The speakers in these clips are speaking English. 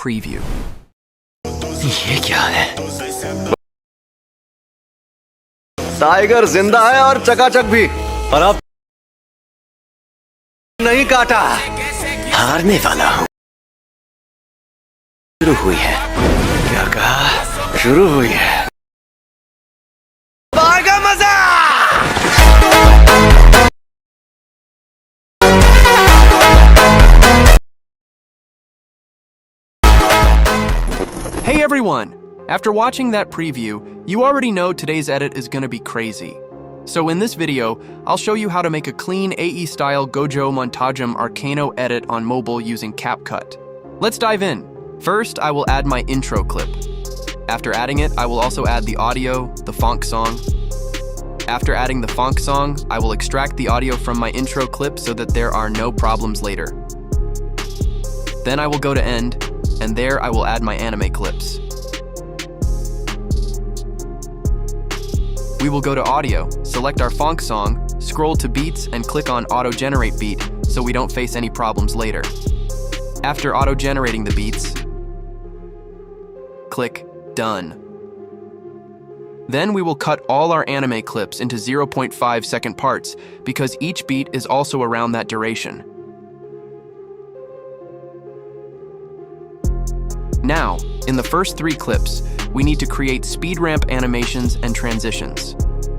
preview. ये क्या है? टाइगर जिंदा है और चकाचक भी, पर अब नहीं काटा। हारने वाला हूँ। शुरू हुई है। क्या कहा? शुरू हुई है। आएगा मजा। Hey everyone! After watching that preview, you already know today's edit is gonna be crazy. So in this video, I'll show you how to make a clean AE-style Gojo Montagem Arcano edit on mobile using CapCut. Let's dive in. First, I will add my intro clip. After adding it, I will also add the audio, the funk song. After adding the funk song, I will extract the audio from my intro clip so that there are no problems later. Then I will go to end, and there I will add my anime clips. We will go to audio, select our funk song, scroll to beats, and click on auto generate beat so we don't face any problems later. After auto generating the beats, click done. Then we will cut all our anime clips into 0.5 second parts because each beat is also around that duration. Now, in the first 3 clips, we need to create speed ramp animations and transitions.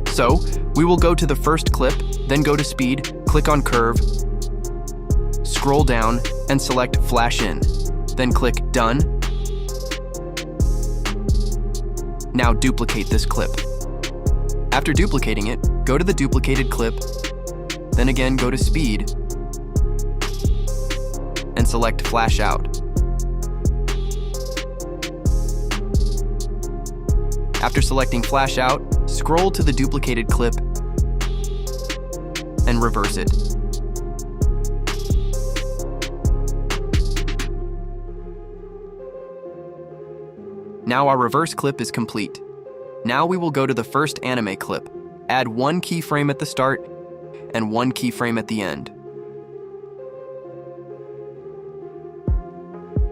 So, we will go to the first clip, then go to speed, click on curve, scroll down, and select flash in. Then click done. Now duplicate this clip. After duplicating it, go to the duplicated clip, then again go to speed, and select flash out. After selecting flash out, scroll to the duplicated clip and reverse it. Now our reverse clip is complete. Now we will go to the first anime clip, add 1 keyframe at the start and 1 keyframe at the end.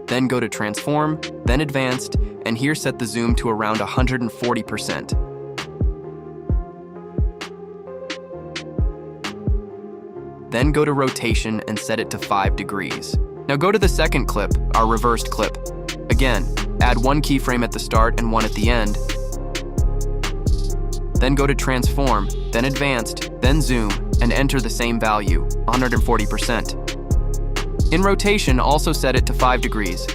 Then go to transform, then advanced, and here set the zoom to around 140%. Then go to rotation and set it to 5 degrees. Now go to the second clip, our reversed clip. Again, add 1 keyframe at the start and 1 at the end. Then go to transform, then advanced, then zoom, and enter the same value, 140%. In rotation, also set it to 5 degrees.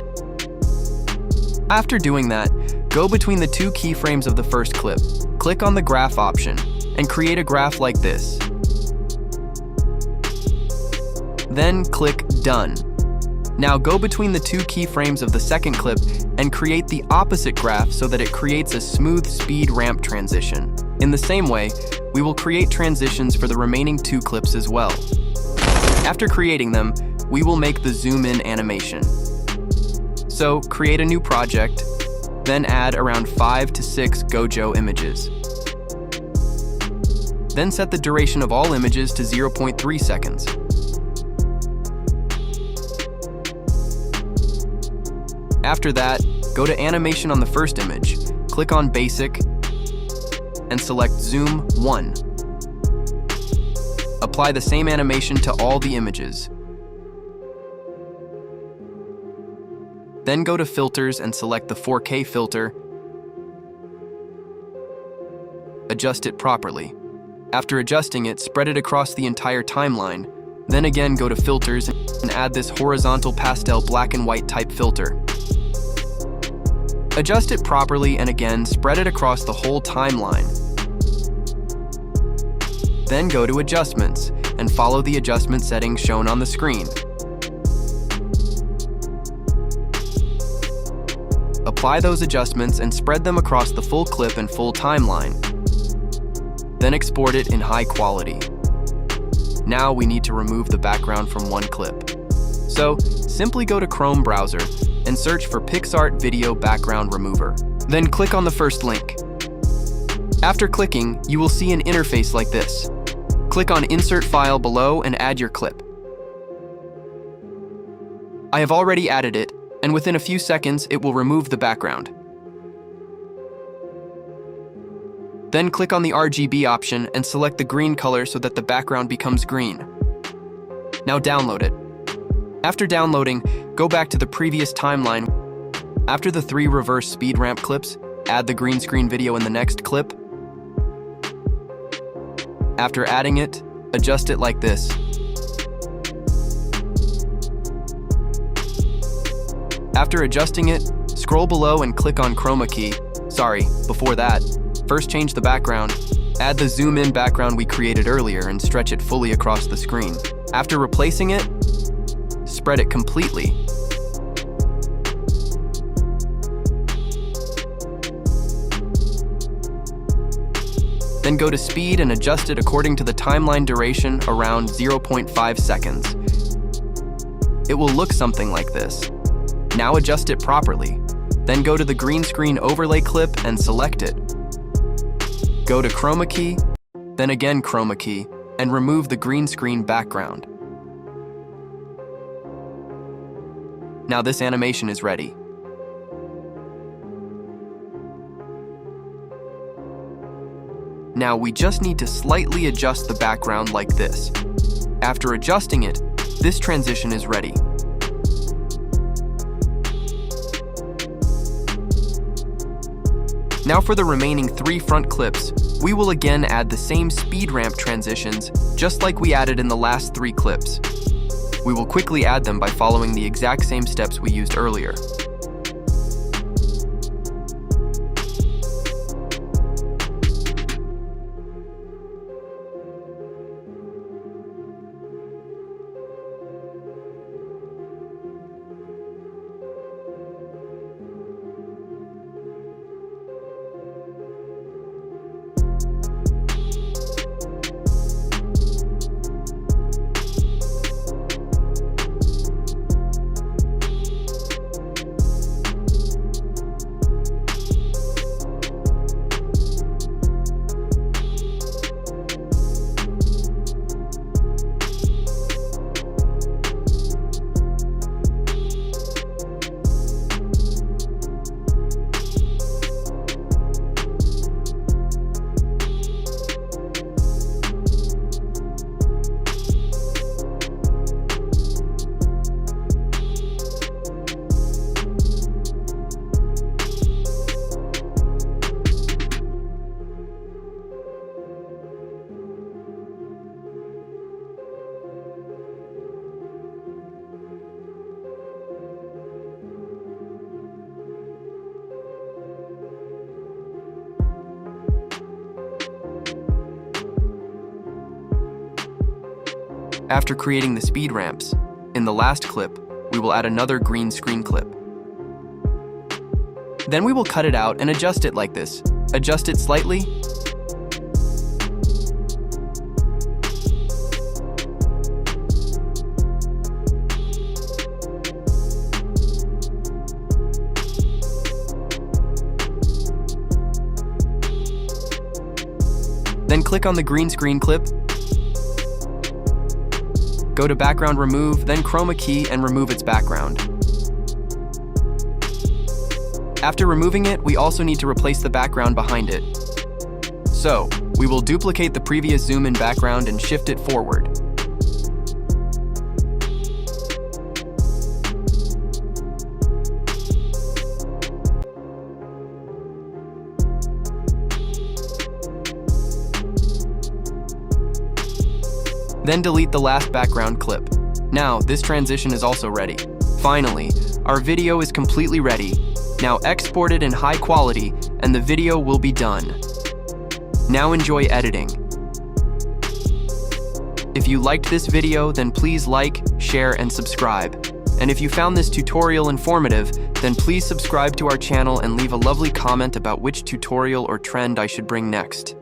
After doing that, go between the 2 keyframes of the first clip, click on the graph option, and create a graph like this. Then click Done. Now go between the 2 keyframes of the second clip and create the opposite graph so that it creates a smooth speed ramp transition. In the same way, we will create transitions for the remaining 2 clips as well. After creating them, we will make the zoom in animation. So create a new project, then add around 5 to 6 Gojo images. Then set the duration of all images to 0.3 seconds. After that, go to animation on the first image, click on basic, and select zoom 1. Apply the same animation to all the images. Then go to filters and select the 4K filter. Adjust it properly. After adjusting it, spread it across the entire timeline. Then again go to filters and add this horizontal pastel black and white type filter. Adjust it properly and again spread it across the whole timeline. Then go to adjustments and follow the adjustment settings shown on the screen. Apply those adjustments and spread them across the full clip and full timeline. Then export it in high quality. Now we need to remove the background from one clip. So simply go to Chrome browser and search for PixArt Video Background Remover. Then click on the first link. After clicking, you will see an interface like this. Click on Insert File below and add your clip. I have already added it, and within a few seconds, it will remove the background. Then click on the RGB option and select the green color so that the background becomes green. Now download it. After downloading, go back to the previous timeline. After the 3 reverse speed ramp clips, add the green screen video in the next clip. After adding it, adjust it like this. After adjusting it, scroll below and click on chroma key. Before that, first change the background. Add the zoom in background we created earlier and stretch it fully across the screen. After replacing it, spread it completely. Then go to speed and adjust it according to the timeline duration around 0.5 seconds. It will look something like this. Now adjust it properly. Then go to the green screen overlay clip and select it. Go to chroma key, then again chroma key, and remove the green screen background. Now this animation is ready. Now we just need to slightly adjust the background like this. After adjusting it, this transition is ready. Now for the remaining 3 front clips, we will again add the same speed ramp transitions, just like we added in the last 3 clips. We will quickly add them by following the exact same steps we used earlier. After creating the speed ramps, in the last clip, we will add another green screen clip. Then we will cut it out and adjust it like this. Adjust it slightly. Then click on the green screen clip. Go to background remove, then chroma key and remove its background. After removing it, we also need to replace the background behind it. So, we will duplicate the previous zoom in background and shift it forward. Then delete the last background clip. Now, this transition is also ready. Finally, our video is completely ready. Now export it in high quality, and the video will be done. Now enjoy editing. If you liked this video, then please like, share, and subscribe. And if you found this tutorial informative, then please subscribe to our channel and leave a lovely comment about which tutorial or trend I should bring next.